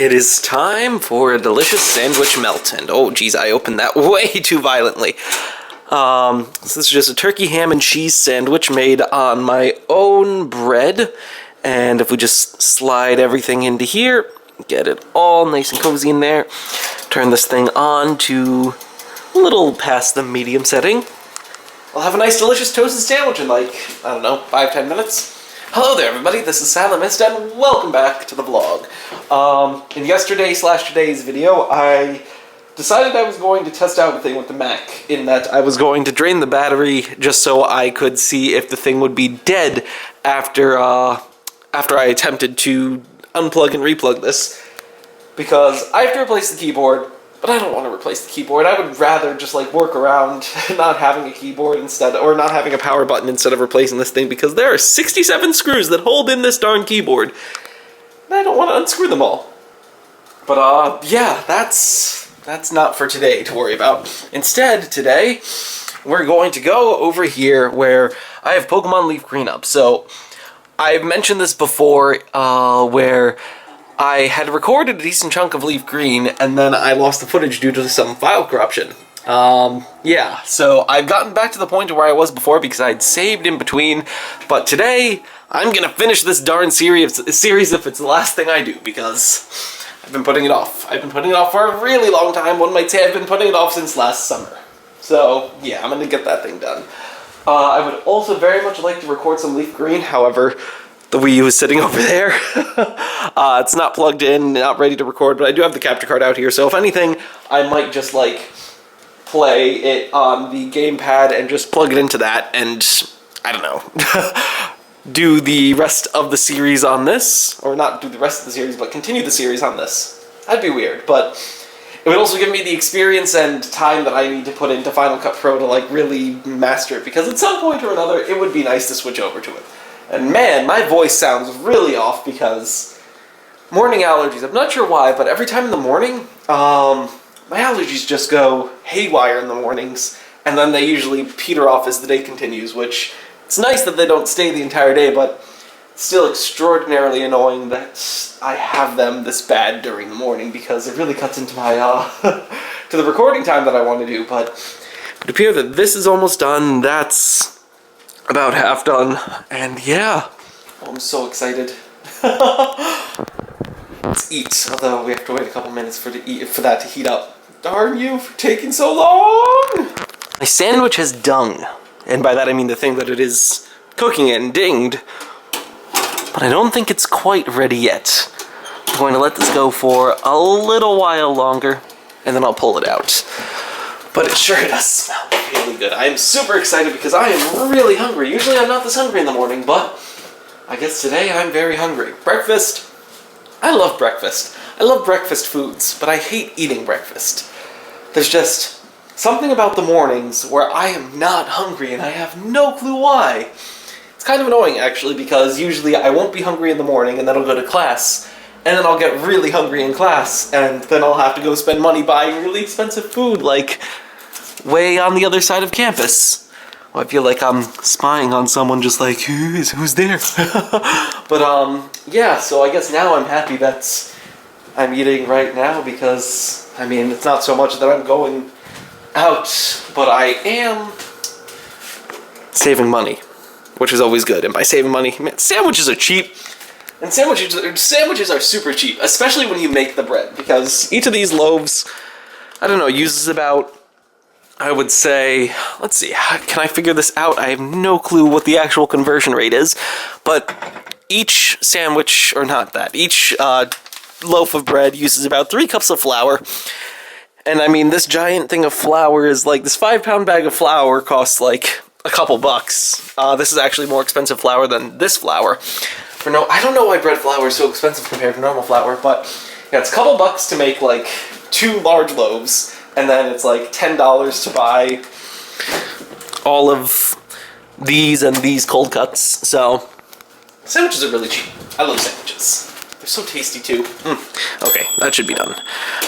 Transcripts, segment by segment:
It is time for a delicious sandwich melt, and oh geez, I opened that way too violently. So this is just a turkey, ham, and cheese sandwich made on my own bread, and if we just slide everything into here, get it all nice and cozy in there, turn this thing on to a little past the medium setting, I'll have a nice delicious toasted sandwich in like, I don't know, 5-10 minutes. Hello there everybody, this is Silent Mist and welcome back to the vlog. In yesterday's video, I decided I was going to test out a thing with the Mac, in that I was going to drain the battery just so I could see if the thing would be dead after I attempted to unplug and replug this. Because I have to replace the keyboard, but I don't want to replace the keyboard. I would rather just like work around not having a keyboard instead, or not having a power button instead of replacing this thing, because there are 67 screws that hold in this darn keyboard. And I don't want to unscrew them all. But yeah, that's not for today to worry about. Instead, today, we're going to go over here where I have Pokemon Leaf Green up. So, I've mentioned this before, where I had recorded a decent chunk of Leaf Green, and then I lost the footage due to some file corruption. Yeah, so I've gotten back to the point where I was before because I'd saved in between, but today, I'm gonna finish this darn series if it's the last thing I do, because I've been putting it off. I've been putting it off for a really long time. One might say I've been putting it off since last summer. So, yeah, I'm gonna get that thing done. I would also very much like to record some Leaf Green, however, the Wii U is sitting over there. It's not plugged in, not ready to record, but I do have the capture card out here, so if anything, I might just, like, play it on the gamepad and just plug it into that and, I don't know, do the rest of the series on this, or not do the rest of the series, but continue the series on this. That'd be weird, but it would also give me the experience and time that I need to put into Final Cut Pro to, like, really master it, because at some point or another, it would be nice to switch over to it. And man, my voice sounds really off because morning allergies. I'm not sure why, but every time in the morning, my allergies just go haywire in the mornings, and then they usually peter off as the day continues, which it's nice that they don't stay the entire day, but still extraordinarily annoying that I have them this bad during the morning, because it really cuts into my, to the recording time that I want to do. But it would appear that this is almost done. That's about half done, and yeah, I'm so excited. Let's eat, although we have to wait a couple minutes for that to heat up. Darn you for taking so long! My sandwich has dung, and by that I mean the thing that it is cooking it and dinged, but I don't think it's quite ready yet. I'm going to let this go for a little while longer, and then I'll pull it out. But it sure does smell really good. I am super excited because I am really hungry. Usually I'm not this hungry in the morning, but I guess today I'm very hungry. Breakfast. I love breakfast. I love breakfast foods, but I hate eating breakfast. There's just something about the mornings where I am not hungry and I have no clue why. It's kind of annoying actually, because usually I won't be hungry in the morning and then I'll go to class, and then I'll get really hungry in class, and then I'll have to go spend money buying really expensive food, like, way on the other side of campus. Well, I feel like I'm spying on someone, just like, who's there? But, yeah, so I guess now I'm happy that I'm eating right now, because, I mean, it's not so much that I'm going out, but I am saving money, which is always good. And by saving money, man, sandwiches are cheap. And sandwiches are super cheap, especially when you make the bread, because each of these loaves, I don't know, uses about, I would say, let's see, can I figure this out? I have no clue what the actual conversion rate is, but each sandwich, or not that, each loaf of bread uses about 3 cups of flour, and I mean, this giant thing of flour is like, this 5-pound bag of flour costs like a couple bucks. This is actually more expensive flour than this flour. I don't know why bread flour is so expensive compared to normal flour, but yeah, it's a couple bucks to make like 2 large loaves, and then it's like $10 to buy all of these and these cold cuts. So sandwiches are really cheap. I love sandwiches. They're so tasty too. Okay, that should be done.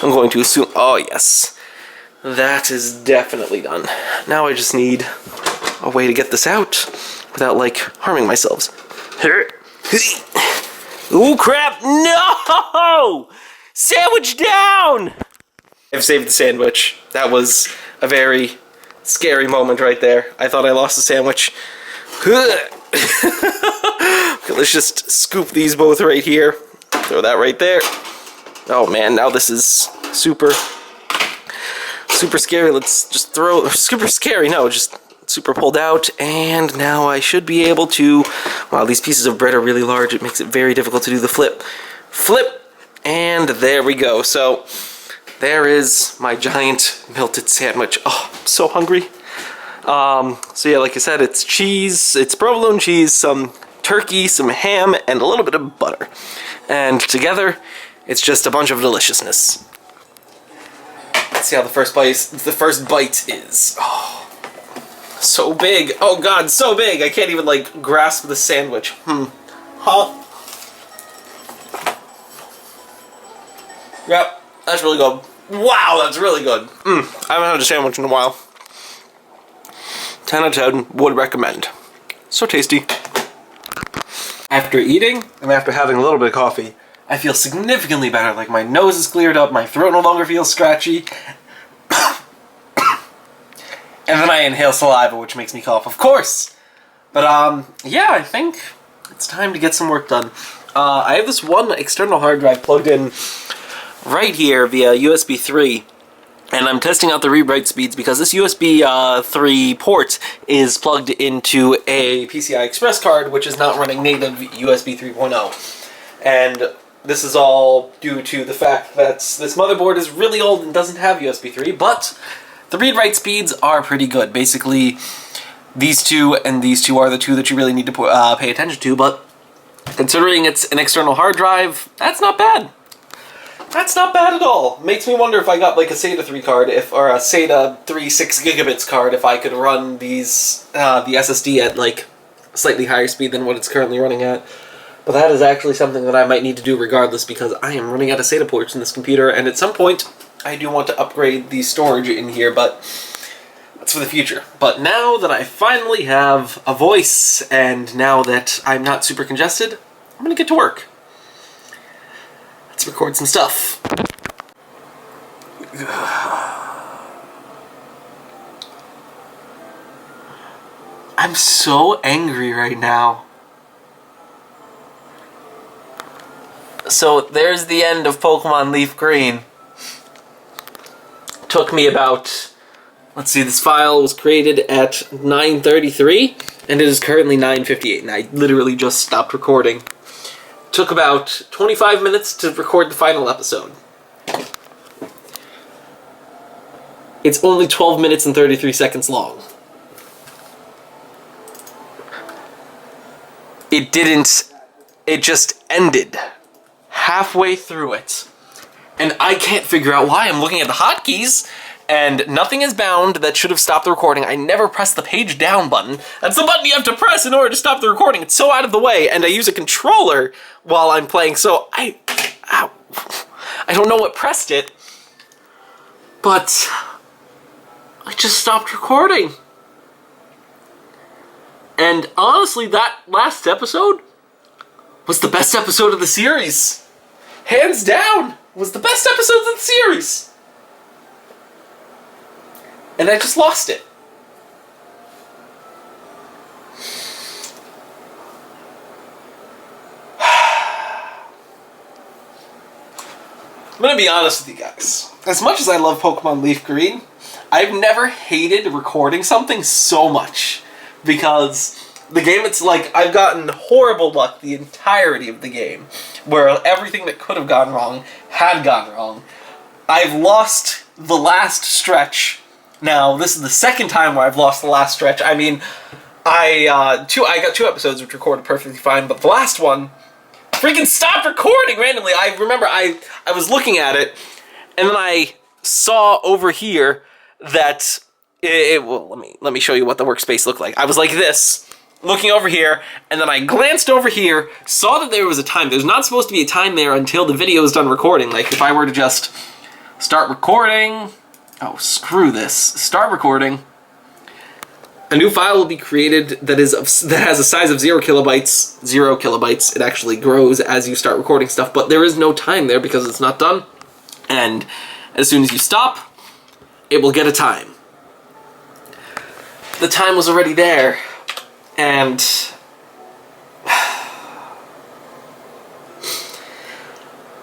I'm going to assume, oh yes, that is definitely done. Now I just need a way to get this out without like harming myself. Oh crap, no! Sandwich down! I've saved the sandwich. That was a very scary moment right there. I thought I lost the sandwich. Okay, let's just scoop these both right here. Throw that right there. Oh man, now this is super scary. Let's just throw, super scary, no, just super pulled out, and now I should be able to, wow, these pieces of bread are really large. It makes it very difficult to do the flip. Flip, and there we go. So there is my giant melted sandwich. Oh, I'm so hungry. So yeah, like I said, it's cheese, it's provolone cheese, some turkey, some ham, and a little bit of butter. And together, it's just a bunch of deliciousness. Let's see how the first bite is. Oh, so big. Oh god, so big. I can't even like grasp the sandwich. Huh? Yep, that's really good. Wow, that's really good. I haven't had a sandwich in a while. 10 out of 10, would recommend. So tasty. After eating, and after having a little bit of coffee, I feel significantly better. Like my nose is cleared up, my throat no longer feels scratchy. And then I inhale saliva, which makes me cough, of course. But yeah, I think it's time to get some work done. I have this one external hard drive plugged in right here via USB 3. And I'm testing out the read-write speeds because this USB 3 port is plugged into a PCI Express card, which is not running native USB 3.0. And this is all due to the fact that this motherboard is really old and doesn't have USB 3, but the read-write speeds are pretty good. Basically, these two and these two are the two that you really need to pay attention to, but considering it's an external hard drive, that's not bad. That's not bad at all. Makes me wonder if I got like a SATA 3 card, or a SATA 3 6 gigabits card, if I could run these the SSD at like slightly higher speed than what it's currently running at. But that is actually something that I might need to do regardless, because I am running out of SATA ports in this computer, and at some point I do want to upgrade the storage in here, but that's for the future. But now that I finally have a voice, and now that I'm not super congested, I'm gonna get to work. Let's record some stuff. I'm so angry right now. So there's the end of Pokemon Leaf Green. Took me about, let's see, this file was created at 9:33 and it is currently 9:58, and I literally just stopped recording. Took about 25 minutes to record the final episode. It's only 12 minutes and 33 seconds long. It didn't, it just ended halfway through it. And I can't figure out why. I'm looking at the hotkeys, and nothing is bound that should have stopped the recording. I never pressed the page down button. That's the button you have to press in order to stop the recording. It's so out of the way, and I use a controller while I'm playing, so I don't know what pressed it, but I just stopped recording. And honestly, that last episode was the best episode of the series. Hands down, was the best episode of the series. And I just lost it. I'm gonna be honest with you guys. As much as I love Pokemon Leaf Green, I've never hated recording something so much. Because the game, it's like, I've gotten horrible luck the entirety of the game, where everything that could have gone wrong had gone wrong. I've lost the last stretch. Now, this is the second time where I've lost the last stretch. I mean, I got 2 episodes which recorded perfectly fine, but the last one freaking stopped recording randomly. I remember I was looking at it, and then I saw over here that well, let me show you what the workspace looked like. I was like this, looking over here, and then I glanced over here, saw that there was a time. There's not supposed to be a time there until the video is done recording. Like, if I were to just start recording, oh, screw this, start recording, a new file will be created that has a size of 0 kilobytes. 0 kilobytes. It actually grows as you start recording stuff, but there is no time there because it's not done. And as soon as you stop, it will get a time. The time was already there, and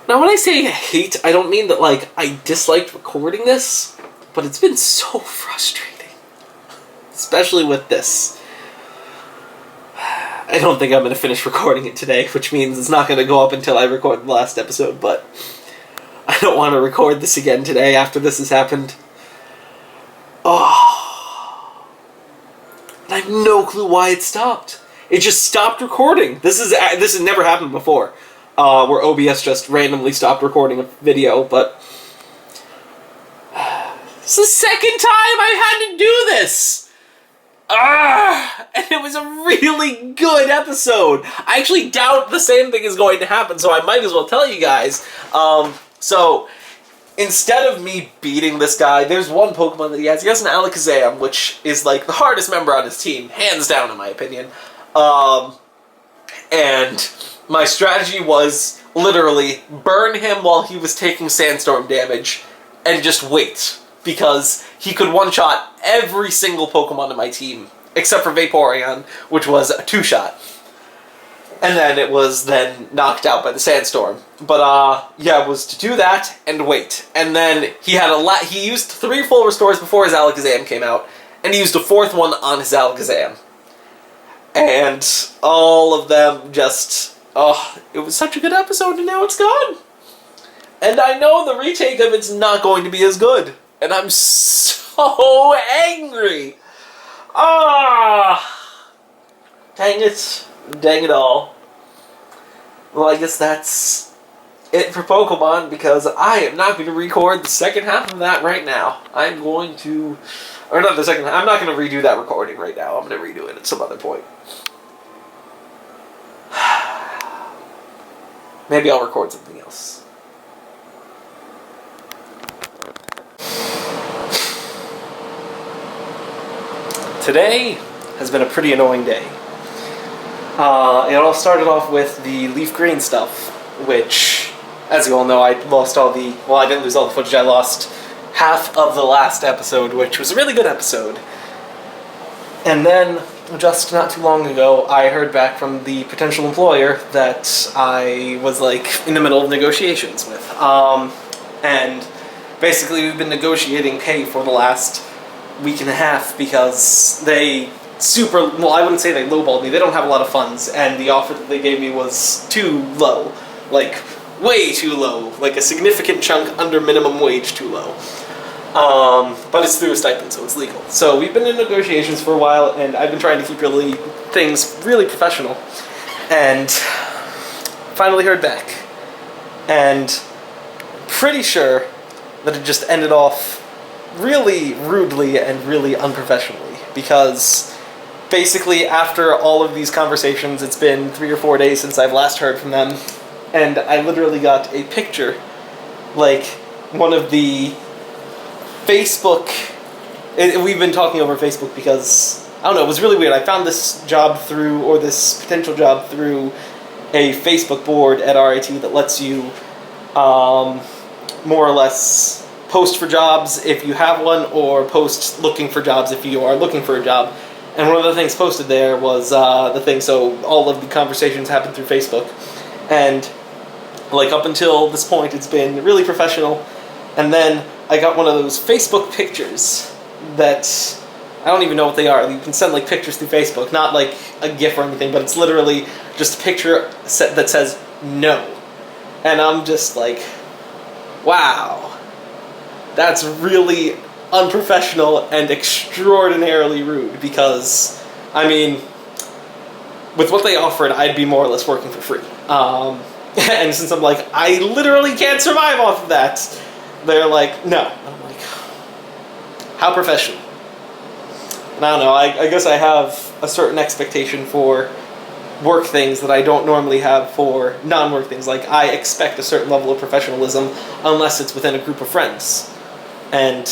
now when I say hate, I don't mean that like I disliked recording this, but it's been so frustrating. Especially with this. I don't think I'm going to finish recording it today, which means it's not going to go up until I record the last episode, but I don't want to record this again today after this has happened. Oh. And I have no clue why it stopped. It just stopped recording. This has never happened before, where OBS just randomly stopped recording a video, but it's the second time I've had to do this! And it was a really good episode. I actually doubt the same thing is going to happen, so I might as well tell you guys. So, instead of me beating this guy, there's one Pokemon that he has. He has an Alakazam, which is like the hardest member on his team, hands down in my opinion. And my strategy was literally burn him while he was taking Sandstorm damage and just wait. Because he could one-shot every single Pokemon in my team, except for Vaporeon, which was a 2-shot. And then it was then knocked out by the Sandstorm. But, yeah, it was to do that and wait. And then he used 3 full restores before his Alakazam came out, and he used a 4th one on his Alakazam. And all of them just, it was such a good episode, and now it's gone. And I know the retake of it's not going to be as good. And I'm so angry. Dang it. Dang it all. Well, I guess that's it for Pokemon, because I am not going to record the second half of that right now. I'm going to... Or not the second half. I'm not going to redo that recording right now. I'm going to redo it at some other point. Maybe I'll record something else. Today has been a pretty annoying day. It all started off with the leaf green stuff, which, as you all know, I lost all the... Well, I didn't lose all the footage, I lost half of the last episode, which was a really good episode. And then, just not too long ago, I heard back from the potential employer that I was, like, in the middle of negotiations with. And basically we've been negotiating pay for the last week and a half because they well, I wouldn't say they lowballed me. They don't have a lot of funds, and the offer that they gave me was too low. Like, way too low. Like a significant chunk under minimum wage too low. But it's through a stipend, so it's legal. So we've been in negotiations for a while, and I've been trying to keep things really professional. And finally heard back. And pretty sure that it just ended off really rudely and really unprofessionally, because basically after all of these conversations, it's been 3 or 4 days since I've last heard from them, and I literally got a picture, like one of the Facebook, we've been talking over Facebook because, I don't know, it was really weird. I found this job through, or this potential job through a Facebook board at RIT that lets you more or less post for jobs if you have one, or post looking for jobs if you are looking for a job. And one of the things posted there was the thing, so all of the conversations happened through Facebook. And like up until this point, it's been really professional. And then I got one of those Facebook pictures that, I don't even know what they are. You can send like pictures through Facebook, not like a GIF or anything, but it's literally just a picture that says no. And I'm just like, wow. That's really unprofessional and extraordinarily rude, because, I mean, with what they offered, I'd be more or less working for free. And since I'm like, I literally can't survive off of that, they're like, no. And I'm like, how professional. And I don't know, I guess I have a certain expectation for work things that I don't normally have for non-work things. Like, I expect a certain level of professionalism unless it's within a group of friends. And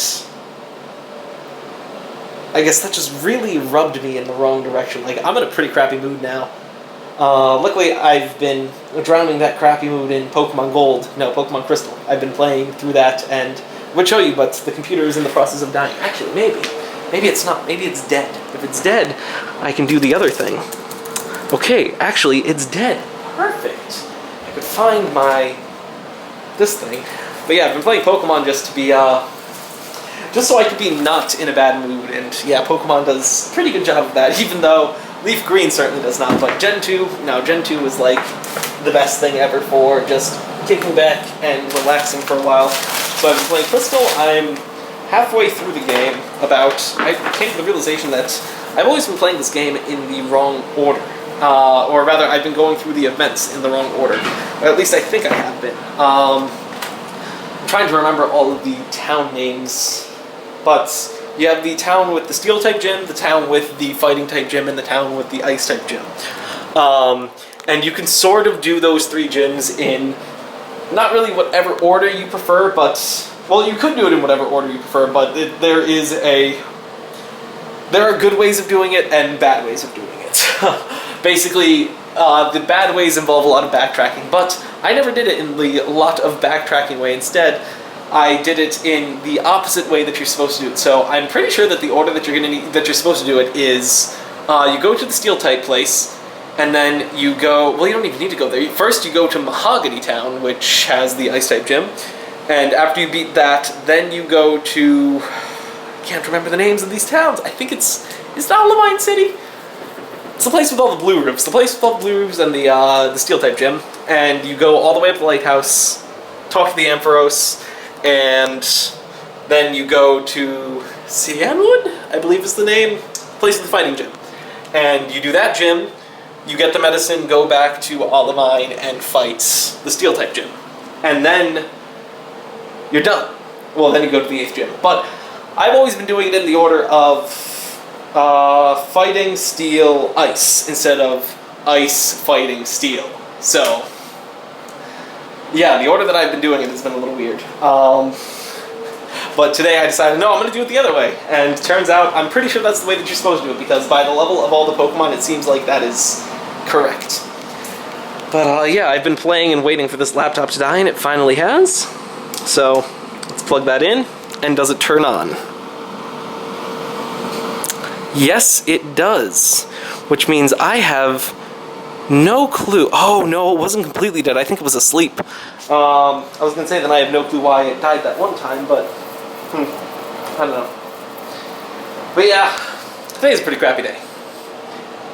I guess that just really rubbed me in the wrong direction. Like, I'm in a pretty crappy mood now. Luckily, I've been drowning that crappy mood in Pokemon Gold. No, Pokemon Crystal. I've been playing through that, and I would show you, but the computer is in the process of dying. Actually, maybe. Maybe it's not. Maybe it's dead. If it's dead, I can do the other thing. Okay, actually, it's dead. Perfect. I could find this thing. But yeah, I've been playing Pokemon just to be, just so I could be not in a bad mood, and yeah, Pokemon does a pretty good job of that, even though Leaf Green certainly does not, but Gen 2 is like the best thing ever for just kicking back and relaxing for a while. So I've been playing Crystal. I'm halfway through the game. I came to the realization that I've always been playing this game in the wrong order. Or rather, I've been going through the events in the wrong order. Or at least I think I have been. I'm trying to remember all of the town names, but you have the town with the Steel-type gym, the town with the Fighting-type gym, and the town with the Ice-type gym. And you can sort of do those 3 gyms in not really whatever order you prefer, but... Well, you could do it in whatever order you prefer, but there are good ways of doing it and bad ways of doing it. Basically, the bad ways involve a lot of backtracking, but I never did it in the lot of backtracking way. Instead, I did it in the opposite way that you're supposed to do it. So I'm pretty sure that the order that you're supposed to do it is you go to the Steel-type place, and then you go... Well, you don't even need to go there. First, you go to Mahogany Town, which has the Ice-type gym. And after you beat that, then you go to... I can't remember the names of these towns. I think it's not Levine City. It's the place with all the blue roofs. The place with all the blue roofs and the Steel-type gym. And you go all the way up to the lighthouse, talk to the Ampharos, and then you go to Cianwood, I believe is the name, place with the fighting gym. And you do that gym, you get the medicine, go back to Olivine and fight the Steel-type gym. And then you're done. Well, then you go to the 8th gym. But I've always been doing it in the order of fighting, steel, ice, instead of ice, fighting, steel. So, yeah, the order that I've been doing it has been a little weird. But today I decided, no, I'm going to do it the other way. And it turns out, I'm pretty sure that's the way that you're supposed to do it, because by the level of all the Pokemon, it seems like that is correct. But yeah, I've been playing and waiting for this laptop to die, and it finally has. So, let's plug that in, and does it turn on? Yes, it does. Which means I have no clue. Oh, no, it wasn't completely dead. I think it was asleep. I was going to say that I have no clue why it died that one time, but... I don't know. But yeah, today's a pretty crappy day.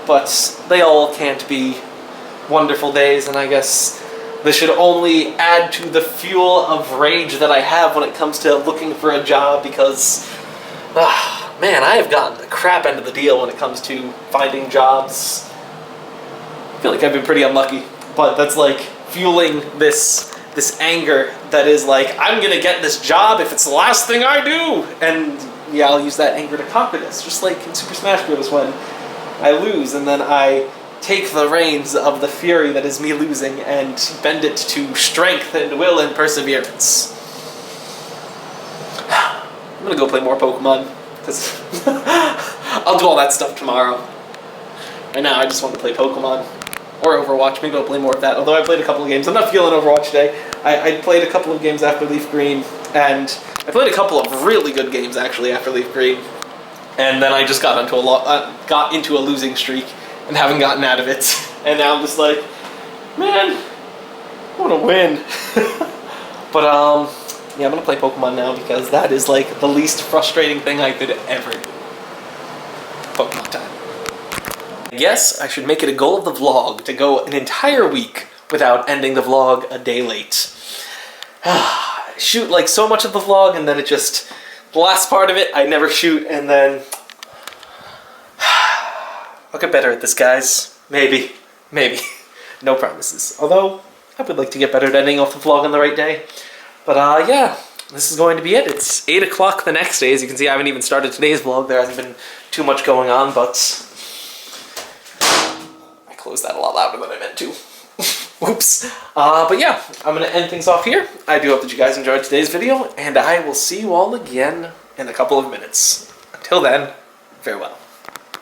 But they all can't be wonderful days, and I guess this should only add to the fuel of rage that I have when it comes to looking for a job, because, man, I have gotten the crap end of the deal when it comes to finding jobs. I feel like I've been pretty unlucky, but that's like fueling this anger that is like, I'm gonna get this job if it's the last thing I do! And yeah, I'll use that anger to conquer this, just like in Super Smash Bros. When I lose and then I take the reins of the fury that is me losing and bend it to strength and will and perseverance. I'm gonna go play more Pokemon, because I'll do all that stuff tomorrow. Right now, I just want to play Pokemon. Or Overwatch, maybe I'll play more of that, although I played a couple of games. I'm not feeling Overwatch today. I played a couple of games after Leaf Green, and I played a couple of really good games, actually, after Leaf Green. And then I just got into a losing streak, and haven't gotten out of it. And now I'm just like, man, I want to win. But, yeah, I'm going to play Pokemon now, because that is, like, the least frustrating thing I could ever do. Pokemon time. I guess I should make it a goal of the vlog to go an entire week without ending the vlog a day late. Shoot, like, so much of the vlog, and then it just... The last part of it, I never shoot, and then... I'll get better at this, guys. Maybe. Maybe. No promises. Although, I would like to get better at ending off the vlog on the right day. But, yeah, this is going to be it. It's 8 o'clock the next day. As you can see, I haven't even started today's vlog. There hasn't been too much going on, but... I closed that a lot louder than I meant to. Whoops. But yeah, I'm going to end things off here. I do hope that you guys enjoyed today's video, and I will see you all again in a couple of minutes. Until then, Farewell.